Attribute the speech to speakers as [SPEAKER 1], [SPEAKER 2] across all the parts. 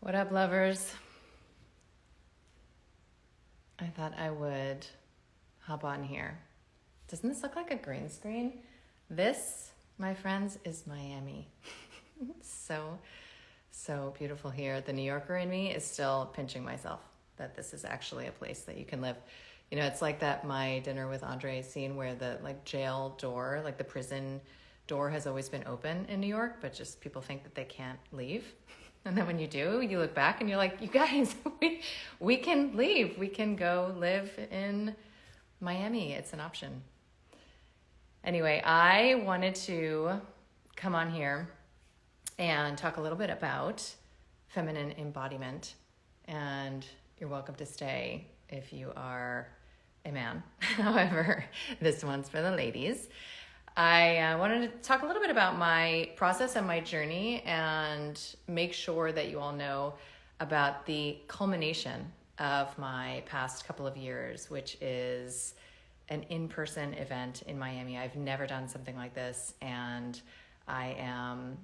[SPEAKER 1] What up, lovers? I thought I would hop on here. Doesn't this look like a green screen? This, my friends, is Miami. So beautiful here. The New Yorker in me is still pinching myself that this is actually a place that you can live. You know, it's like that My Dinner with Andre scene where the jail door, the prison door has always been open in New York, but just people think that they can't leave. And then when you do, you look back and you're like, you guys, we can leave. We can go live in Miami. It's an option. Anyway, I wanted to come on here and talk a little bit about feminine embodiment. And you're welcome to stay if you are a man. However, this one's for the ladies. I wanted to talk a little bit about my process and my journey and make sure that you all know about the culmination of my past couple of years, which is an in-person event in Miami. I've never done something like this, and I am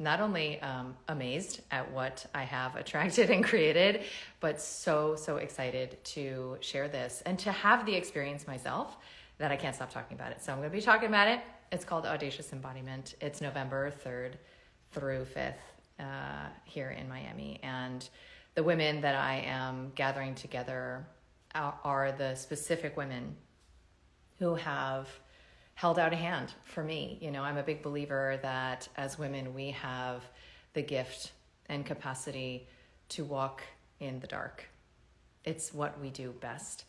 [SPEAKER 1] not only amazed at what I have attracted and created, but so excited to share this and to have the experience myself that I can't stop talking about it. So I'm going to be talking about it. It's called Audacious Embodiment. It's November 3rd through 5th here in Miami. And the women that I am gathering together are the specific women who have held out a hand for me. You know, I'm a big believer that as women, we have the gift and capacity to walk in the dark. It's what we do best.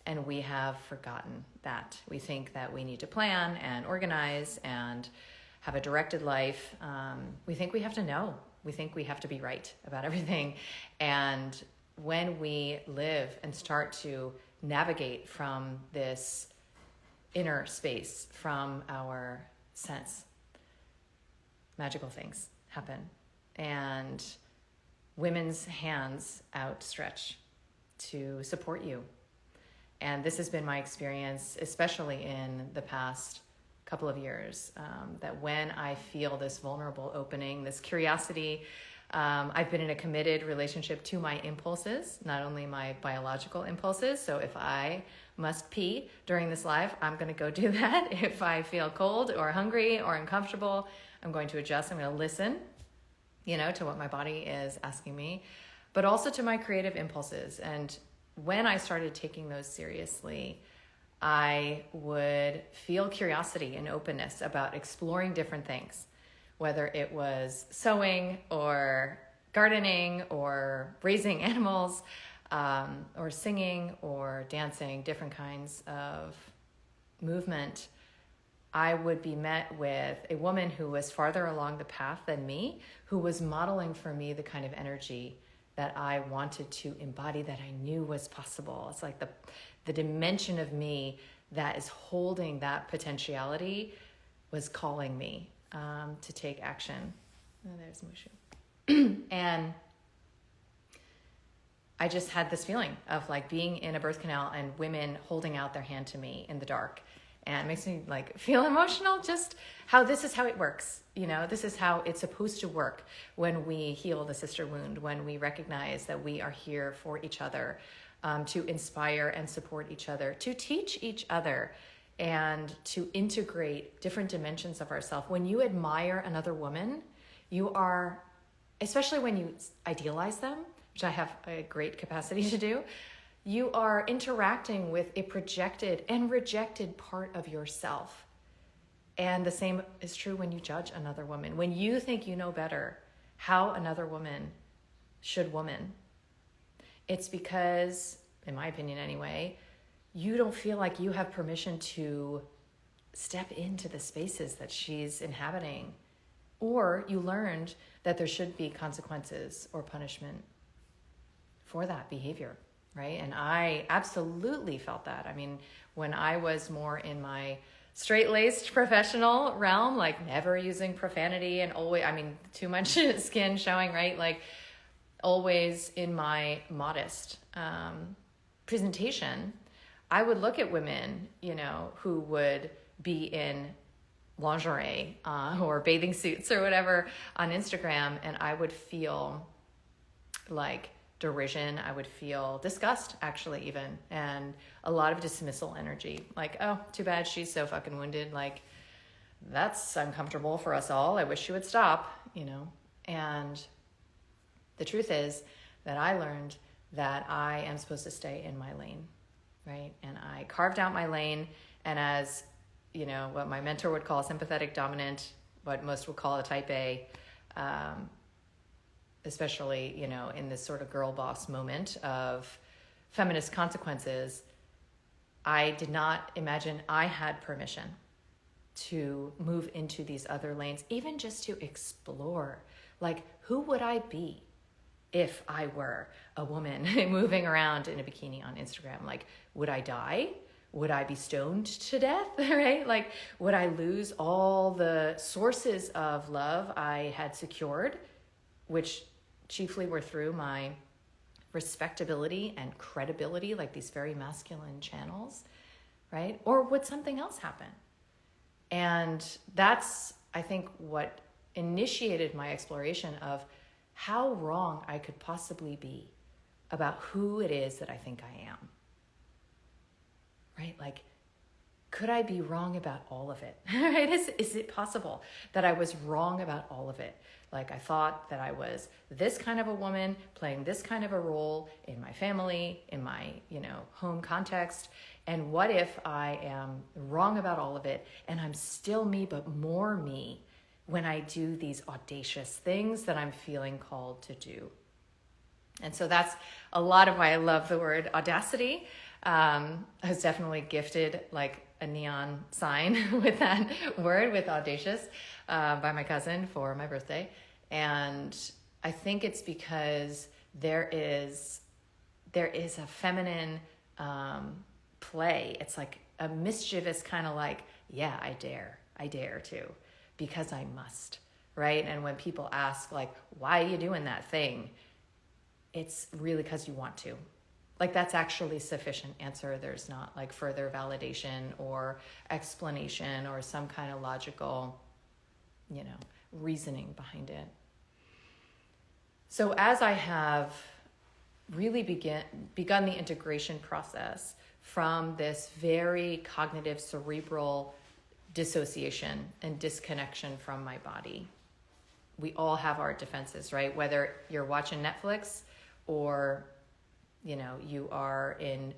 [SPEAKER 1] And we have forgotten that. We think that we need to plan and organize and have a directed life. We think we have to know. We think we have to be right about everything. And when we live and start to navigate from this inner space, from our sense, magical things happen. And women's hands outstretch to support you. And this has been my experience, especially in the past couple of years, that when I feel this vulnerable opening, this curiosity, I've been in a committed relationship to my impulses, not only my biological impulses. So if I must pee during this live, I'm going to go do that. If I feel cold or hungry or uncomfortable, I'm going to adjust. I'm going to listen, to what my body is asking me, but also to my creative impulses. And when I started taking those seriously, I would feel curiosity and openness about exploring different things, whether it was sewing or gardening or raising animals, or singing or dancing, different kinds of movement. I would be met with a woman who was farther along the path than me, who was modeling for me the kind of energy that I wanted to embody, that I knew was possible. It's like the dimension of me that is holding that potentiality was calling me to take action. Oh, there's Mushu. And I just had this feeling of being in a birth canal and women holding out their hand to me in the dark. And it makes me feel emotional, just how this is how it works. This is how it's supposed to work when we heal the sister wound, when we recognize that we are here for each other, to inspire and support each other, to teach each other, and to integrate different dimensions of ourselves. When you admire another woman, you are, especially when you idealize them, which I have a great capacity to do, you are interacting with a projected and rejected part of yourself. And the same is true when you judge another woman. When you think you know better how another woman should woman, it's because, in my opinion anyway, you don't feel like you have permission to step into the spaces that she's inhabiting. Or you learned that there should be consequences or punishment for that behavior. Right? And I absolutely felt that. I mean, when I was more in my straight-laced professional realm, never using profanity and always, too much skin showing, right? Always in my modest presentation, I would look at women, who would be in lingerie or bathing suits or whatever on Instagram, and I would feel like derision. I would feel disgust, actually, even, and a lot of dismissal energy. Like, oh, too bad she's so fucking wounded. Like, that's uncomfortable for us all. I wish she would stop, you know? And the truth is that I learned that I am supposed to stay in my lane, right? And I carved out my lane. And as, you know, what my mentor would call sympathetic dominant, what most would call a type A, especially, you know, in this sort of girl boss moment of feminist consequences, I did not imagine I had permission to move into these other lanes, even just to explore, like, who would I be if I were a woman moving around in a bikini on Instagram? Like, would I die? Would I be stoned to death, right? Like, would I lose all the sources of love I had secured, which chiefly were through my respectability and credibility, like these very masculine channels, right? Or would something else happen? And that's, I think, what initiated my exploration of how wrong I could possibly be about who it is that I think I am, right? Like, could I be wrong about all of it? Right? Is it possible that I was wrong about all of it? Like, I thought that I was this kind of a woman playing this kind of a role in my family, in my, you know, home context. And what if I am wrong about all of it and I'm still me, but more me when I do these audacious things that I'm feeling called to do? And so that's a lot of why I love the word audacity. I was definitely gifted like a neon sign with that word, with audacious, by my cousin for my birthday. And I think it's because there is a feminine play. It's like a mischievous kind of like, yeah, I dare to, because I must, right? And when people ask like, why are you doing that thing? It's really because you want to. Like, that's actually sufficient answer. There's not like further validation or explanation or some kind of logical, you know, reasoning behind it. So as I have really begun the integration process from this very cognitive, cerebral dissociation and disconnection from my body, we all have our defenses, right? Whether you're watching Netflix or, you know, you are in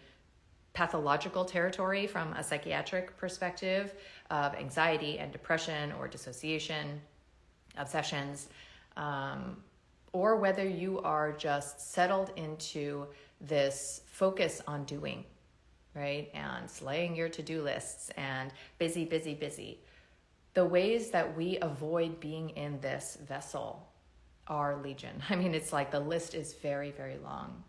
[SPEAKER 1] pathological territory from a psychiatric perspective of anxiety and depression or dissociation, obsessions, or whether you are just settled into this focus on doing, right? And slaying your to-do lists and busy, busy, busy. The ways that we avoid being in this vessel are legion. I mean, it's like the list is very, very long.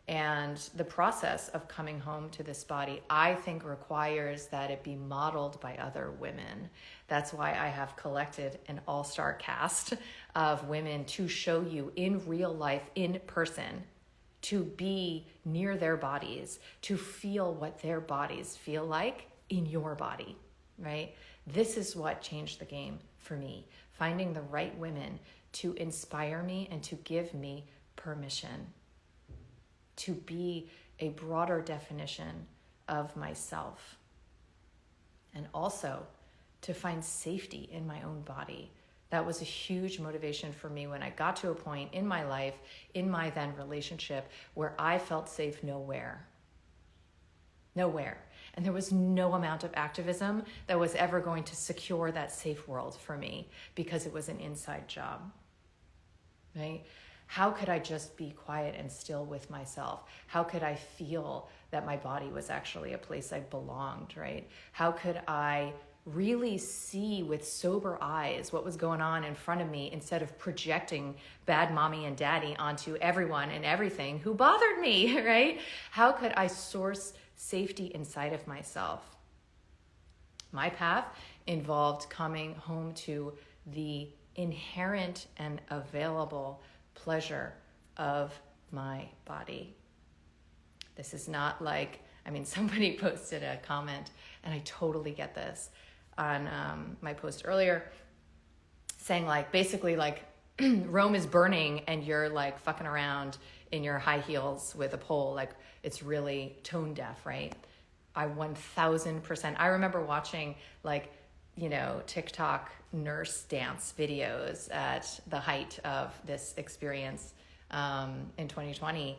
[SPEAKER 1] And the process of coming home to this body, I think, requires that it be modeled by other women. That's why I have collected an all-star cast of women to show you in real life, in person, to be near their bodies, to feel what their bodies feel like in your body, right? This is what changed the game for me, finding the right women to inspire me and to give me permission to be a broader definition of myself, and also to find safety in my own body. That was a huge motivation for me when I got to a point in my life, in my then relationship, where I felt safe nowhere. And there was no amount of activism that was ever going to secure that safe world for me, because it was an inside job, right? How could I just be quiet and still with myself? How could I feel that my body was actually a place I belonged, right? How could I really see with sober eyes what was going on in front of me, instead of projecting bad mommy and daddy onto everyone and everything who bothered me, right? How could I source safety inside of myself? My path involved coming home to the inherent and available pleasure of my body. This is not like, I mean, somebody posted a comment, and I totally get this, on my post earlier, saying like, basically like, Rome is burning and you're like fucking around in your high heels with a pole. Like, it's really tone deaf, right? I 1000%. I remember watching like, TikTok nurse dance videos at the height of this experience in 2020,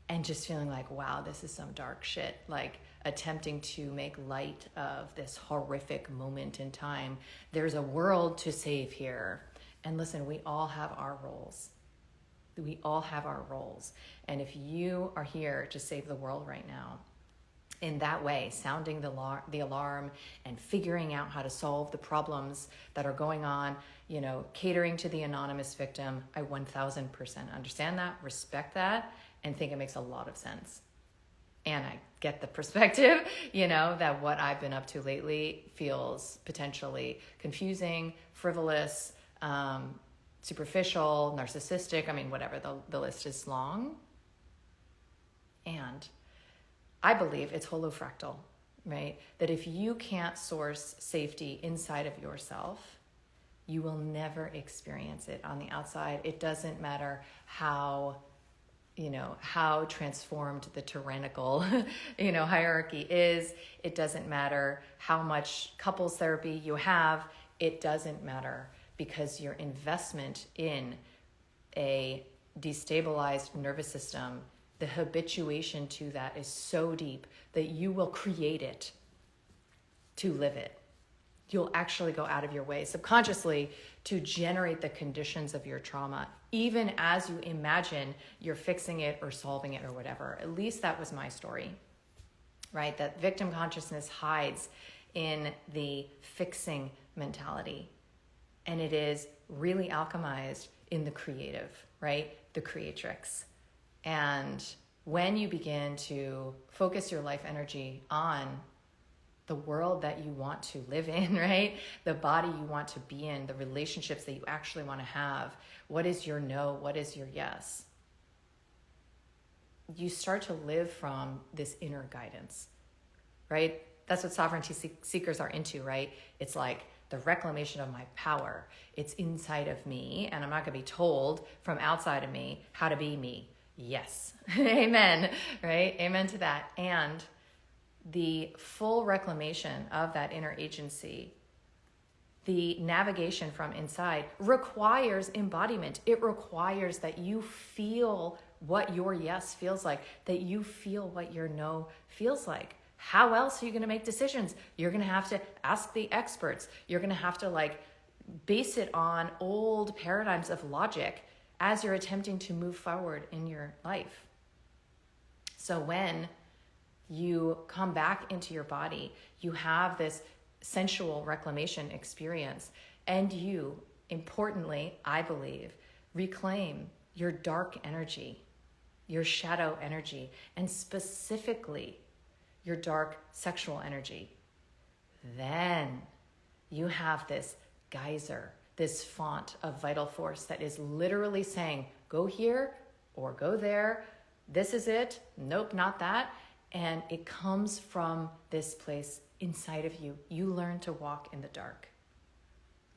[SPEAKER 1] and just feeling like, wow, this is some dark shit. Like, attempting to make light of this horrific moment in time. There's a world to save here. And listen, we all have our roles. We all have our roles. And if you are here to save the world right now, in that way, sounding the alarm and figuring out how to solve the problems that are going on, catering to the anonymous victim, I 1000% understand that, respect that, and think it makes a lot of sense. And I get the perspective, that what I've been up to lately feels potentially confusing, frivolous, superficial, narcissistic. I mean, whatever, the list is long. And I believe it's holofractal, right? That if you can't source safety inside of yourself, you will never experience it on the outside. It doesn't matter how transformed the tyrannical, hierarchy is. It doesn't matter how much couples therapy you have. It doesn't matter, because your investment in a destabilized nervous system, the habituation to that is so deep that you will create it to live it. You'll actually go out of your way subconsciously to generate the conditions of your trauma, even as you imagine you're fixing it or solving it or whatever. At least that was my story, right? That victim consciousness hides in the fixing mentality. And it is really alchemized in the creative, right? The creatrix. And when you begin to focus your life energy on the world that you want to live in, right? The body you want to be in, the relationships that you actually want to have. What is your no? What is your yes? You start to live from this inner guidance, right? That's what sovereignty seekers are into, right? It's like the reclamation of my power. It's inside of me, and I'm not going to be told from outside of me how to be me. Yes. Amen. Right? Amen to that. And the full reclamation of that inner agency, the navigation from inside, requires embodiment. It requires that you feel what your yes feels like, that you feel what your no feels like. How else are you going to make decisions? You're going to have to ask the experts. You're going to have to base it on old paradigms of logic as you're attempting to move forward in your life. So when you come back into your body, you have this sensual reclamation experience, and you, importantly, I believe, reclaim your dark energy, your shadow energy, and specifically your dark sexual energy. Then you have this geyser, this font of vital force that is literally saying, go here or go there. This is it. Nope, not that. And it comes from this place inside of you. You learn to walk in the dark.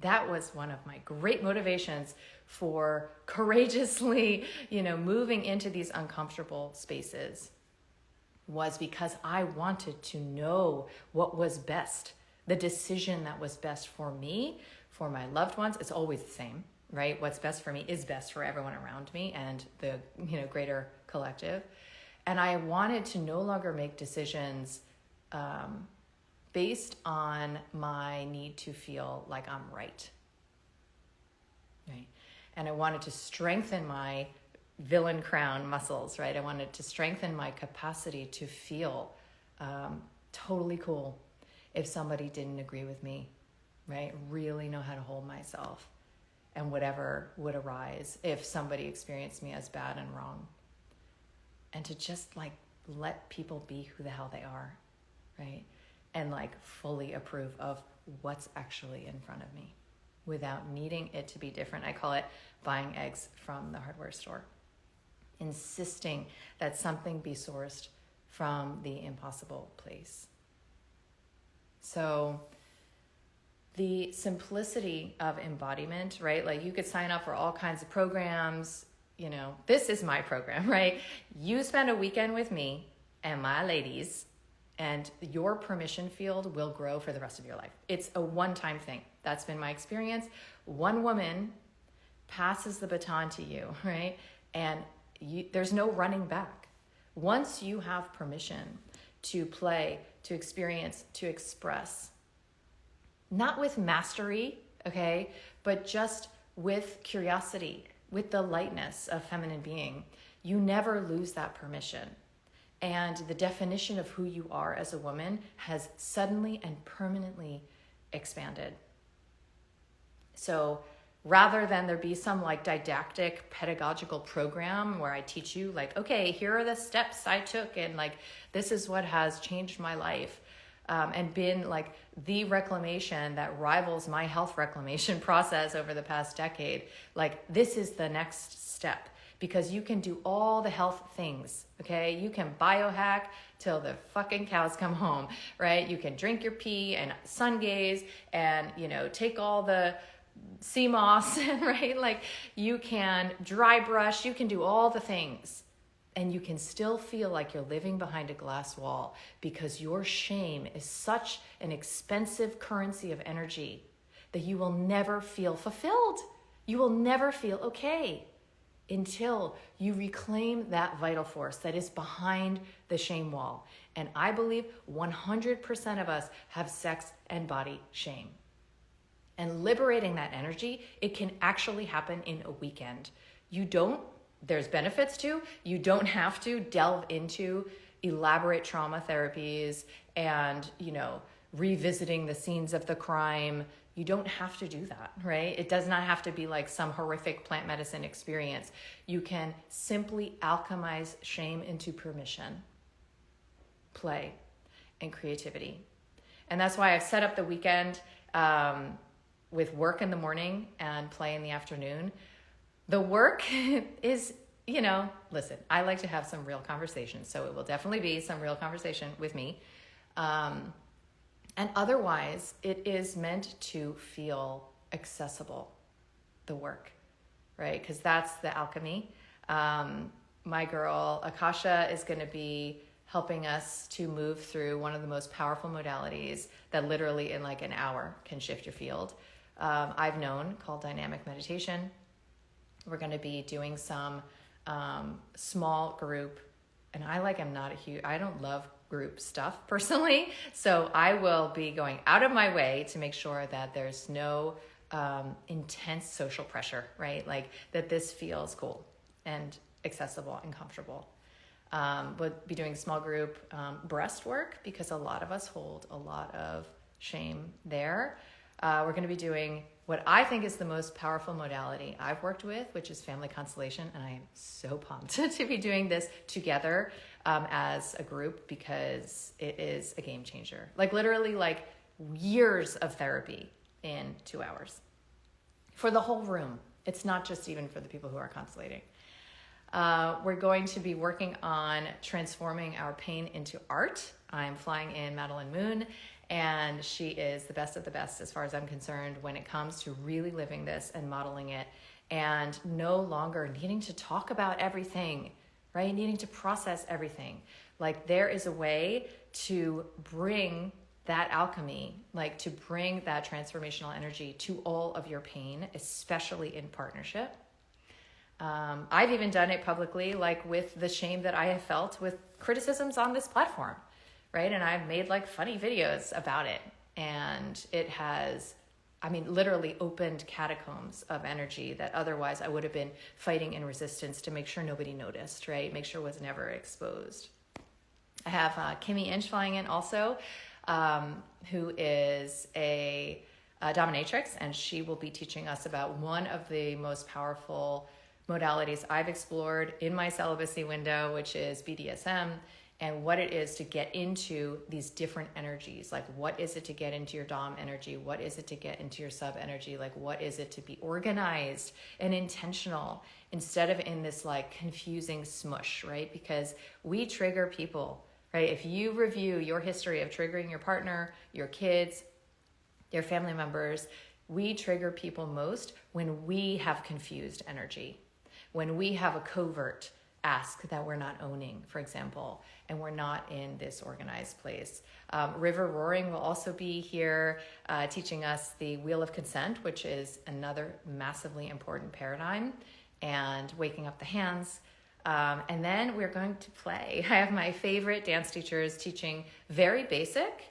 [SPEAKER 1] That was one of my great motivations for courageously, moving into these uncomfortable spaces, was because I wanted to know what was best, the decision that was best for me, for my loved ones. It's always the same, right? What's best for me is best for everyone around me and the, greater collective. And I wanted to no longer make decisions based on my need to feel like I'm right. Right? And I wanted to strengthen my villain crown muscles, right? I wanted to strengthen my capacity to feel totally cool if somebody didn't agree with me, right? Really know how to hold myself and whatever would arise if somebody experienced me as bad and wrong. And to just let people be who the hell they are, right? And fully approve of what's actually in front of me without needing it to be different. I call it buying eggs from the hardware store. Insisting that something be sourced from the impossible place. So the simplicity of embodiment, right? Like you could sign up for all kinds of programs. You know, this is my program, right? You spend a weekend with me and my ladies, and your permission field will grow for the rest of your life. It's a one-time thing. That's been my experience. One woman passes the baton to you, right? And there's no running back. Once you have permission to play, to experience, to express, not with mastery, okay, but just with curiosity, with the lightness of feminine being, you never lose that permission. And the definition of who you are as a woman has suddenly and permanently expanded. So rather than there be some like didactic pedagogical program where I teach you like, okay, here are the steps I took and like, this is what has changed my life, and been like the reclamation that rivals my health reclamation process over the past decade. Like this is the next step. Because you can do all the health things, okay? You can biohack till the fucking cows come home, right? You can drink your pee and sun gaze and, you know, take all the sea moss, right? Like you can dry brush, you can do all the things. And you can still feel like you're living behind a glass wall because your shame is such an expensive currency of energy that you will never feel fulfilled. You will never feel okay until you reclaim that vital force that is behind the shame wall. And I believe 100% of us have sex and body shame. And liberating that energy, it can actually happen in a weekend. There's benefits to, you don't have to delve into elaborate trauma therapies and, you know, revisiting the scenes of the crime. You don't have to do that, right? It does not have to be like some horrific plant medicine experience. You can simply alchemize shame into permission, play, and creativity. And that's why I've set up the weekend with work in the morning and play in the afternoon. The work is, you know, listen, I like to have some real conversations, so it will definitely be some real conversation with me. And otherwise, it is meant to feel accessible, the work, right? Because that's the alchemy. My girl, Akasha, is going to be helping us to move through one of the most powerful modalities that literally in like an hour can shift your field. I've known, called dynamic meditation. We're going to be doing some small group, and I don't love group stuff personally, so I will be going out of my way to make sure that there's no intense social pressure, right? Like that this feels cool and accessible and comfortable. We'll be doing small group breast work because a lot of us hold a lot of shame there. We're going to be doing what I think is the most powerful modality I've worked with, which is family constellation. And I am so pumped to be doing this together as a group because it is a game changer. Like literally like years of therapy in 2 hours for the whole room. It's not just even for the people who are constellating. We're going to be working on transforming our pain into art. I'm flying in Madeline Moon, and she is the best of the best as far as I'm concerned when it comes to really living this and modeling it and no longer needing to talk about everything, right? Needing to process everything. Like there is a way to bring that alchemy, like to bring that transformational energy to all of your pain, especially in partnership. I've even done it publicly, like with the shame that I have felt with criticisms on this platform, right? And I've made like funny videos about it. And it has, literally opened catacombs of energy that otherwise I would have been fighting in resistance to make sure nobody noticed, right? Make sure it was never exposed. I have Kimmy Inch flying in also, who is a dominatrix, and she will be teaching us about one of the most powerful modalities I've explored in my celibacy window, which is BDSM, and what it is to get into these different energies. Like, what is it to get into your Dom energy? What is it to get into your sub energy? Like, what is it to be organized and intentional instead of in this like confusing smush, right? Because we trigger people, right? If you review your history of triggering your partner, your kids, your family members. We trigger people most when we have confused energy, when we have a covert ask that we're not owning, for example, and we're not in this organized place. River Roaring will also be here teaching us the Wheel of Consent, which is another massively important paradigm, and waking up the hands. And then we're going to play. I have my favorite dance teachers teaching very basic.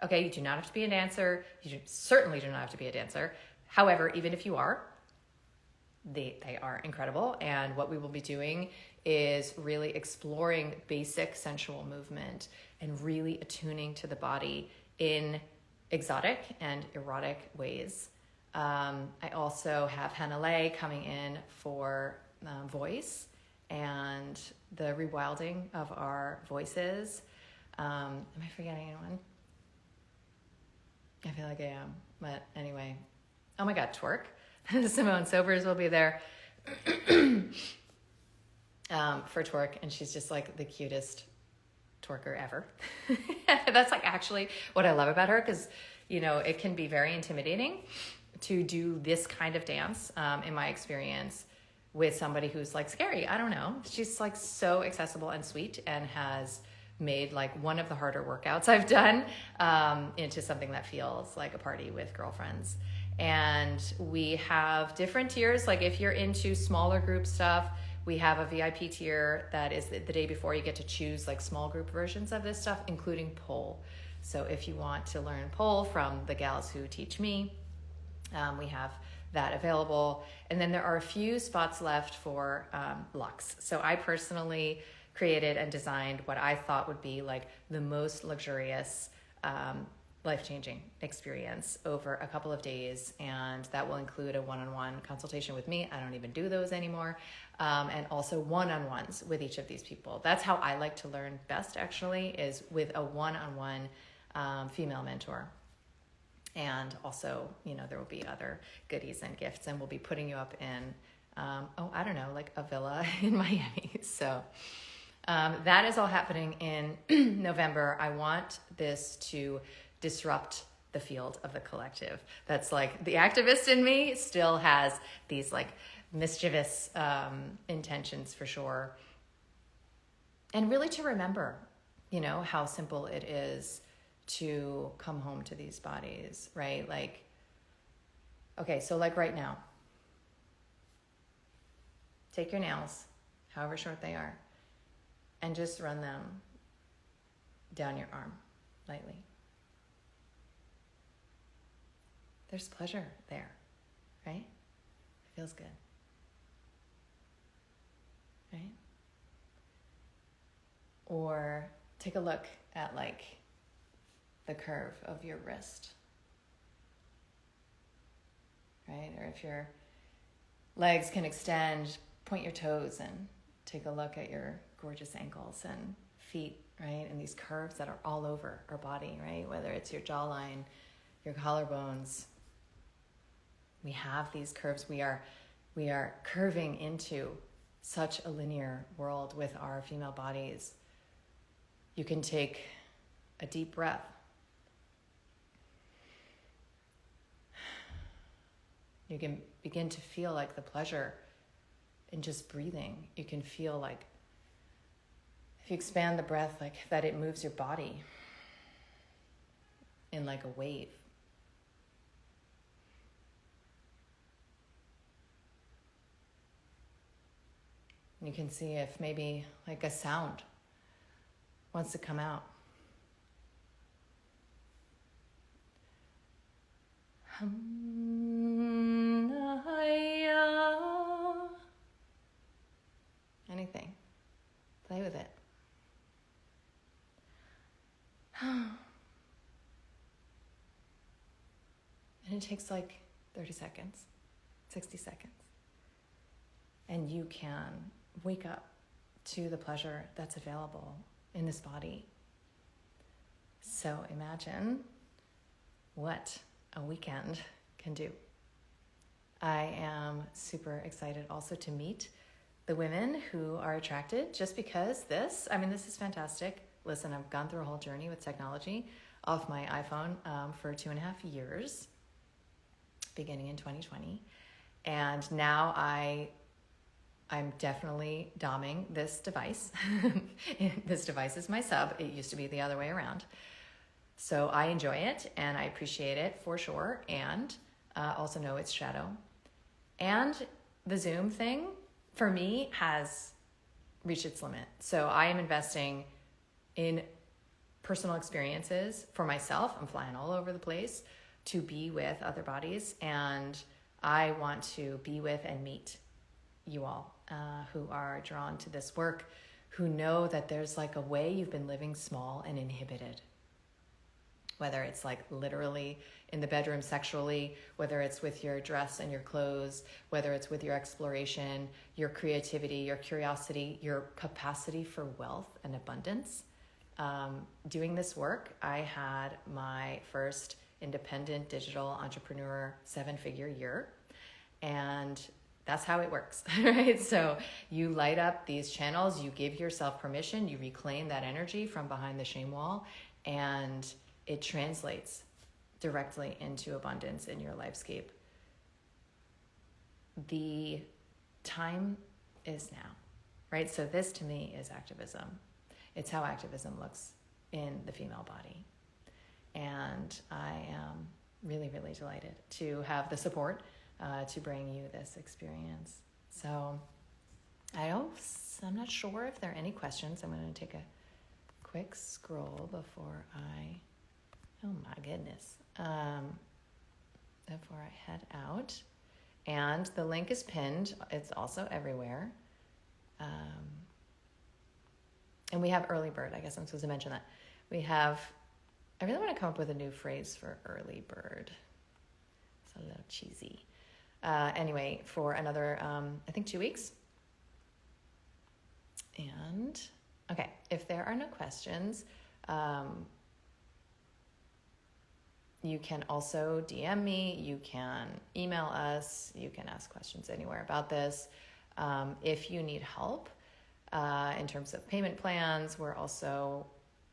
[SPEAKER 1] Okay, you do not have to be a dancer. You certainly do not have to be a dancer. However, even if you are, they are incredible. And what we will be doing is really exploring basic sensual movement and really attuning to the body in exotic and erotic ways. I also have Hannah Lay coming in for voice and the rewilding of our voices. Am I forgetting anyone? I feel like I am, but anyway. Oh my God, Twerk. Simone Sobers will be there for Twerk, and she's just like the cutest twerker ever. That's like actually what I love about her, because it can be very intimidating to do this kind of dance, in my experience, with somebody who's like scary. I don't know. She's like so accessible and sweet, and has made like one of the harder workouts I've done into something that feels like a party with girlfriends. And we have different tiers. Like if you're into smaller group stuff, we have a VIP tier that is the day before you get to choose like small group versions of this stuff, including pole. So if you want to learn pole from the gals who teach me, we have that available. And then there are a few spots left for Lux. So I personally created and designed what I thought would be like the most luxurious, life-changing experience over a couple of days. And that will include a one-on-one consultation with me. I don't even do those anymore. And also one-on-ones with each of these people. That's how I like to learn best, actually, is with a one-on-one female mentor. And also, there will be other goodies and gifts, and we'll be putting you up in, I don't know, like a villa in Miami. So that is all happening in November. I want this to disrupt the field of the collective. That's like the activist in me still has these like mischievous intentions for sure. And really to remember, how simple it is to come home to these bodies, right? Like, okay, so like right now, take your nails, however short they are, and just run them down your arm lightly. There's pleasure there, right? It feels good, right? Or take a look at like the curve of your wrist, right? Or if your legs can extend, point your toes and take a look at your gorgeous ankles and feet, right? And these curves that are all over our body, right? Whether it's your jawline, your collarbones, we have these curves. We are curving into such a linear world with our female bodies. You can take a deep breath. You can begin to feel like the pleasure in just breathing. You can feel like, if you expand the breath, like that it moves your body in like a wave. You can see if maybe like a sound wants to come out. Anything. Play with it. And it takes like 30 seconds, 60 seconds. And you can wake up to the pleasure that's available in this body. So imagine what a weekend can do. I am super excited also to meet the women who are attracted, just because this is fantastic. Listen, I've gone through a whole journey with technology. off my iPhone for 2.5 years, beginning in 2020. And now I'm definitely doming this device. This device is my sub. It used to be the other way around. So I enjoy it and I appreciate it for sure. And also know its shadow. And the Zoom thing for me has reached its limit. So I am investing in personal experiences for myself. I'm flying all over the place to be with other bodies. And I want to be with and meet you all who are drawn to this work, who know that there's like a way you've been living small and inhibited. Whether it's like literally in the bedroom sexually, whether it's with your dress and your clothes, whether it's with your exploration, your creativity, your curiosity, your capacity for wealth and abundance. Doing this work, I had my first independent digital entrepreneur 7-figure year. And that's how it works, right? So you light up these channels, you give yourself permission, you reclaim that energy from behind the shame wall, and it translates directly into abundance in your lifescape. The time is now, right? So this to me is activism. It's how activism looks in the female body. And I am really, really delighted to have the support to bring you this experience. So I'm not sure if there are any questions. I'm going to take a quick scroll before oh my goodness, before I head out. And the link is pinned. It's also everywhere. And we have early bird. I guess I'm supposed to mention that. I really want to come up with a new phrase for early bird. It's a little cheesy. Anyway, for another, I think 2 weeks. And, okay, if there are no questions, you can also DM me, you can email us, you can ask questions anywhere about this. If you need help in terms of payment plans, we're also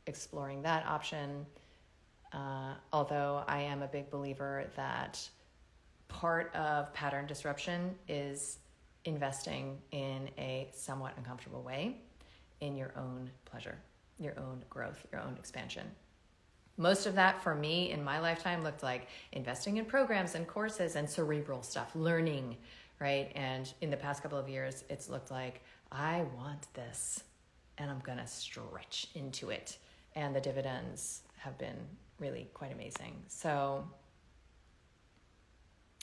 [SPEAKER 1] exploring that option. Although I am a big believer that part of pattern disruption is investing in a somewhat uncomfortable way in your own pleasure, your own growth, your own expansion. Most of that for me in my lifetime looked like investing in programs and courses and cerebral stuff, learning, right? And in the past couple of years, it's looked like I want this and I'm going to stretch into it. And the dividends have been really quite amazing. So,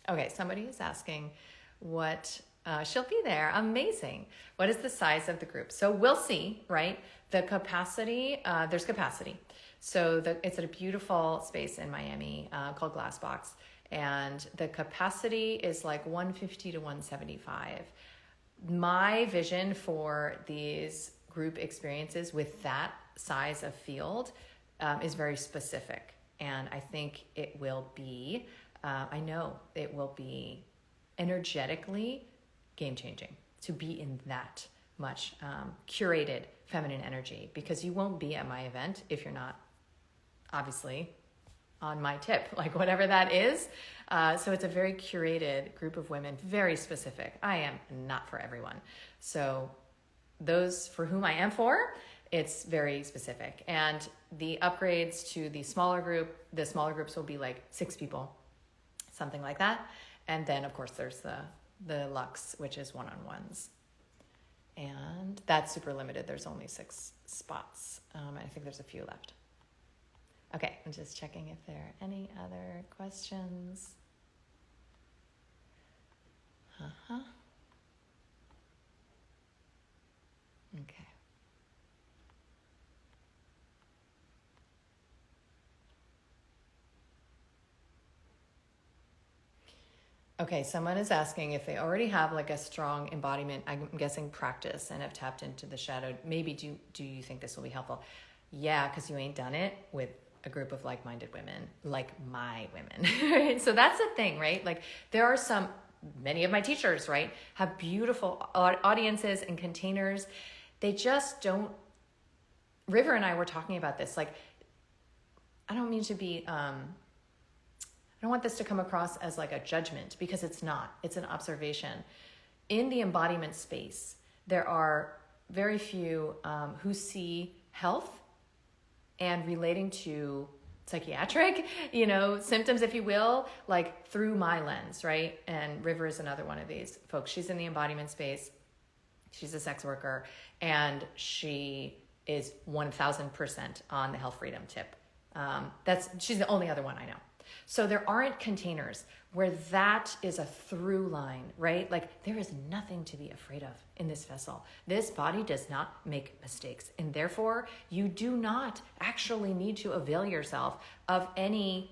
[SPEAKER 1] okay, somebody is asking what, she'll be there. Amazing. What is the size of the group? So we'll see, right? The capacity, there's capacity. So it's at a beautiful space in Miami called Glassbox. And the capacity is like 150 to 175. My vision for these group experiences with that size of field is very specific. And I think it will be, I know it will be energetically game-changing to be in that much curated feminine energy, because you won't be at my event if you're not obviously on my tip, like whatever that is. So it's a very curated group of women, very specific. I am not for everyone. So those for whom I am for, it's very specific. And the upgrades to the smaller groups will be like 6 people, something like that. And then of course there's the Luxe, which is one-on-ones. And that's super limited. There's only 6 spots. I think there's a few left. Okay, I'm just checking if there are any other questions. Okay. Okay, someone is asking if they already have like a strong embodiment, I'm guessing practice, and have tapped into the shadow. Maybe do you think this will be helpful? Yeah, because you ain't done it with a group of like-minded women, like my women. So that's the thing, right? Like there are many of my teachers, right, have beautiful audiences and containers. They just don't, River and I were talking about this, like I don't mean to be, I don't want this to come across as like a judgment, because it's not. It's an observation. In the embodiment space, there are very few who see health and relating to psychiatric, symptoms, if you will, like through my lens, right? And River is another one of these folks. She's in the embodiment space. She's a sex worker, and she is 1000% on the health freedom tip. She's the only other one I know. So there aren't containers where that is a through line, right? Like there is nothing to be afraid of in this vessel. This body does not make mistakes. And therefore you do not actually need to avail yourself of any,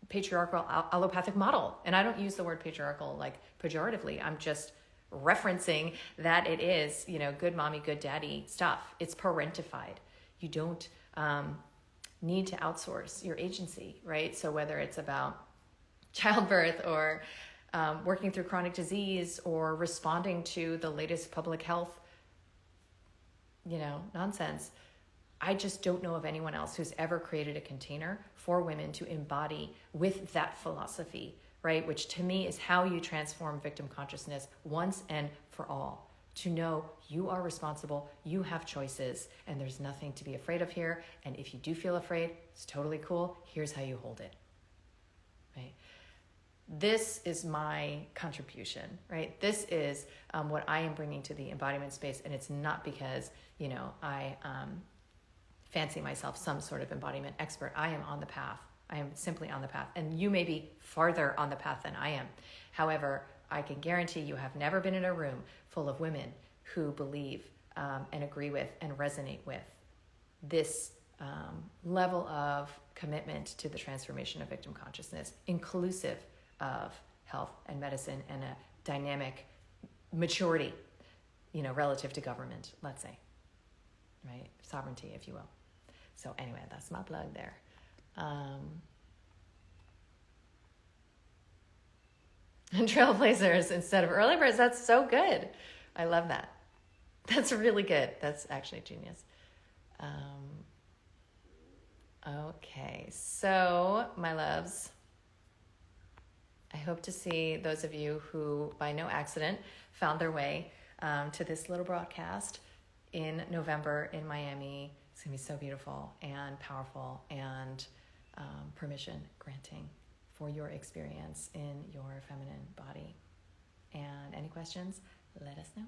[SPEAKER 1] patriarchal allopathic model. And I don't use the word patriarchal like pejoratively. I'm just referencing that it is, good mommy, good daddy stuff. It's parentified. You don't, need to outsource your agency, right? So whether it's about childbirth or working through chronic disease or responding to the latest public health, nonsense, I just don't know of anyone else who's ever created a container for women to embody with that philosophy, right? Which to me is how you transform victim consciousness once and for all. To know you are responsible, you have choices, and there's nothing to be afraid of here. And if you do feel afraid, it's totally cool. Here's how you hold it, right? This is my contribution, right? This is what I am bringing to the embodiment space. And it's not because, I fancy myself some sort of embodiment expert. I am on the path. I am simply on the path. And you may be farther on the path than I am. However, I can guarantee you have never been in a room full of women who believe and agree with and resonate with this level of commitment to the transformation of victim consciousness, inclusive of health and medicine and a dynamic maturity, relative to government, let's say, right? Sovereignty, if you will. So anyway, that's my plug there. And trailblazers instead of early birds. That's so good. I love that. That's really good. That's actually genius. Okay, so my loves, I hope to see those of you who by no accident found their way to this little broadcast in November in Miami. It's gonna be so beautiful and powerful and permission granting for your experience in your feminine body. And any questions, let us know.